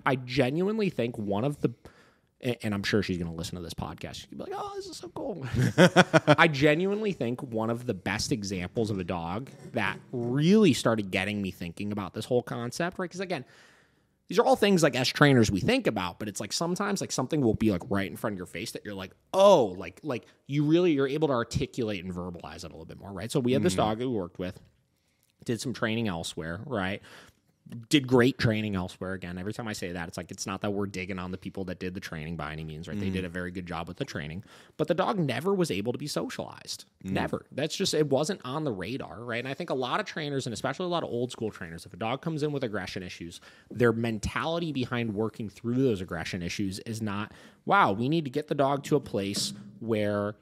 I genuinely think one of the, and I'm sure she's going to listen to this podcast. She'll be like, oh, this is so cool. I genuinely think one of the best examples of a dog that really started getting me thinking about this whole concept, right? Because again, these are all things like as trainers we think about, but it's like sometimes like something will be like right in front of your face that you're like, oh, like you're able to articulate and verbalize it a little bit more, right? So we had this dog who we worked with, did some training elsewhere, right? Did great training elsewhere. Again, every time I say that, it's like, it's not that we're digging on the people that did the training by any means, right? They did a very good job with the training, but the dog never was able to be socialized. Never. That's just, it wasn't on the radar, right? And I think a lot of trainers, and especially a lot of old school trainers, if a dog comes in with aggression issues, their mentality behind working through those aggression issues is not, wow, we need to get the dog to a place where,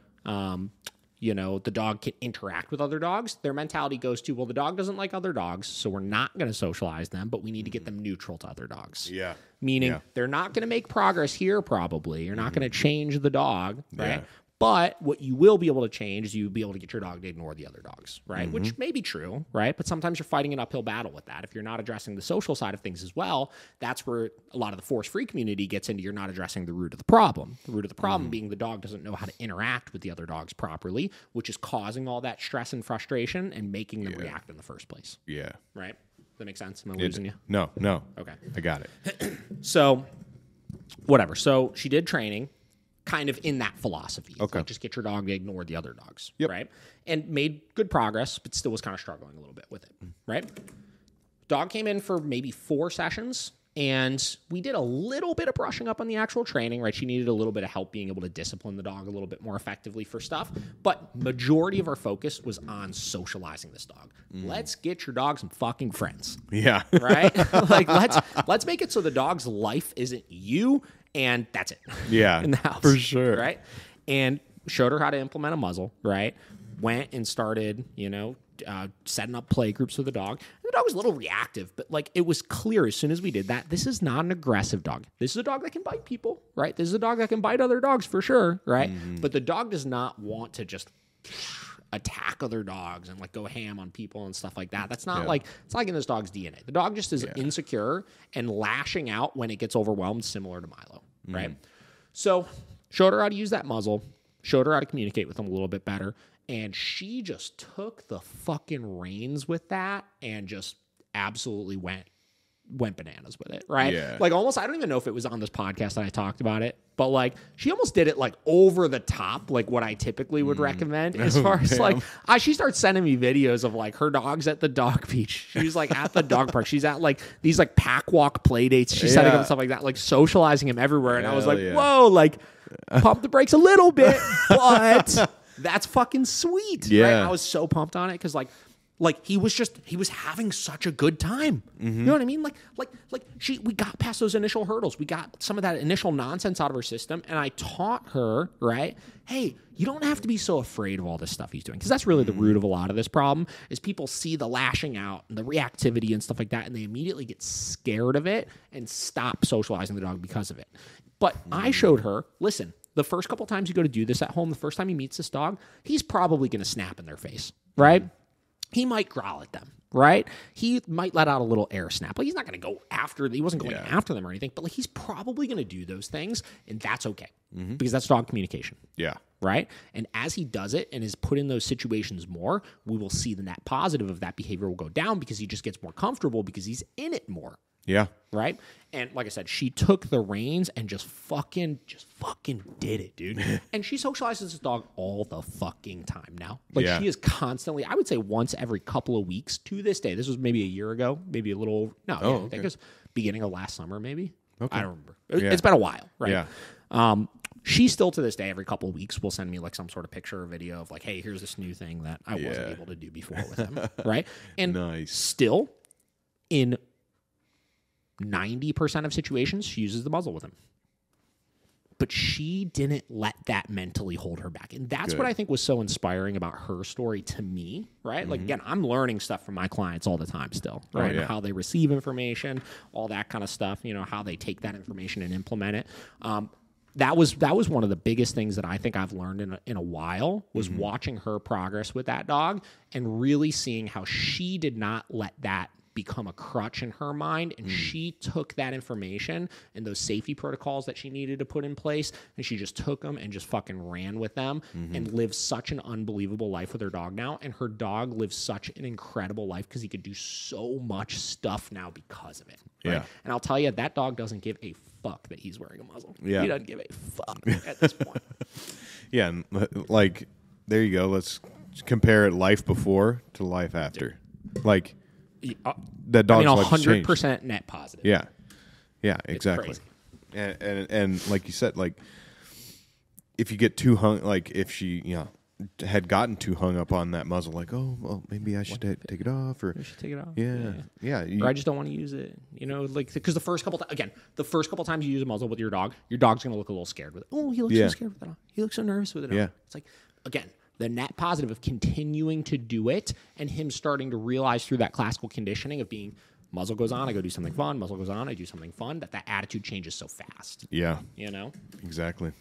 the dog can interact with other dogs. Their mentality goes to, well, the dog doesn't like other dogs, so we're not going to socialize them, but we need to get them neutral to other dogs. Yeah. Meaning they're not going to make progress here probably. You're not going to change the dog, right? Yeah. But what you will be able to change is you'll be able to get your dog to ignore the other dogs, right? Which may be true, right? But sometimes you're fighting an uphill battle with that. If you're not addressing the social side of things as well, that's where a lot of the force-free community gets into. You're not addressing the root of the problem. The root of the problem being the dog doesn't know how to interact with the other dogs properly, which is causing all that stress and frustration and making them react in the first place. Yeah. Right? Does that make sense? Am I losing you? No. Okay. I got it. So, whatever. So she did training kind of in that philosophy. Okay. Like just get your dog to ignore the other dogs, Yep. right? And made good progress, but still was kind of struggling a little bit with it, right? Dog came in for maybe 4 sessions, and we did a little bit of brushing up on the actual training, right? She needed a little bit of help being able to discipline the dog a little bit more effectively for stuff, but majority of our focus was on socializing this dog. Let's get your dog some fucking friends. Yeah. Right? Like let's make it so the dog's life isn't you, and that's it. Yeah. In the house. For sure. Right? And showed her how to implement a muzzle, right? Went and started, setting up play groups with the dog. And the dog was a little reactive, but like it was clear as soon as we did that, this is not an aggressive dog. This is a dog that can bite people, right? This is a dog that can bite other dogs for sure, right? But the dog does not want to just attack other dogs and like go ham on people and stuff like that. That's not like, it's like in this dog's DNA. The dog just is insecure and lashing out when it gets overwhelmed, similar to Milo, right? So showed her how to use that muzzle, showed her how to communicate with him a little bit better. And she just took the fucking reins with that and just absolutely went bananas with it, right? Yeah. Like almost, I don't even know if it was on this podcast that I talked about it, but like she almost did it like over the top, like what I typically would recommend as far as like, she starts sending me videos of like her dog's at the dog beach. She's like at the dog park. She's at like these like pack walk play dates. She's setting up stuff like that, like socializing him everywhere. And I was like, whoa, like pump the brakes a little bit, but that's fucking sweet. Yeah. Right? I was so pumped on it because like he was having such a good time. You know what I mean? We got past those initial hurdles. We got some of that initial nonsense out of her system. And I taught her, right? Hey, you don't have to be so afraid of all this stuff he's doing. Because that's really the root of a lot of this problem is people see the lashing out and the reactivity and stuff like that. And they immediately get scared of it and stop socializing the dog because of it. But I showed her, listen, the first couple times you go to do this at home, the first time he meets this dog, he's probably going to snap in their face, right? He might growl at them, right? He might let out a little air snap. Like he's not going to go after, he wasn't going after them or anything, but like he's probably going to do those things, and that's okay because that's dog communication. Yeah. Right? And as he does it and is put in those situations more, we will see the net positive of that behavior will go down because he just gets more comfortable because he's in it more. Yeah. Right? And like I said, she took the reins and just fucking did it, dude. And she socializes this dog all the fucking time now. Like she is constantly, I would say once every couple of weeks to this day. This was maybe a year ago, maybe a little, I think it was beginning of last summer, maybe. Okay. I don't remember. It's been a while, right? Yeah. She still to this day, every couple of weeks, will send me like some sort of picture or video of like, hey, here's this new thing that I wasn't able to do before with him. Right? And still in 90% of situations, she uses the muzzle with him. But she didn't let that mentally hold her back. And that's what I think was so inspiring about her story to me, right? Like, again, I'm learning stuff from my clients all the time still, right? How they receive information, all that kind of stuff, how they take that information and implement it. That was one of the biggest things that I think I've learned in a while was watching her progress with that dog and really seeing how she did not let that become a crutch in her mind. And she took that information and those safety protocols that she needed to put in place, and she just took them and just fucking ran with them and lives such an unbelievable life with her dog now. And her dog lives such an incredible life because he could do so much stuff now because of it. Right? Yeah. And I'll tell you, that dog doesn't give a fuck that he's wearing a muzzle. Yeah. He doesn't give a fuck at this point. Yeah, and like, there you go. Let's compare it life before to life after. Like, that dog's life has changed. 100% net positive. Yeah. Yeah, exactly. Crazy. And like you said, like, if you get too hung, like, if she, had gotten too hung up on that muzzle, like, oh, well, maybe I should take it off, or I should take it off. Yeah. Or I just don't want to use it, like, because the first couple times you use a muzzle with your dog's gonna look a little scared with it. Oh, he looks so scared with it on. He looks so nervous with it on. Yeah. It's like, again, the net positive of continuing to do it and him starting to realize through that classical conditioning of being muzzle goes on, I go do something fun. Muzzle goes on, I do something fun. That attitude changes so fast. Yeah. You know? Exactly.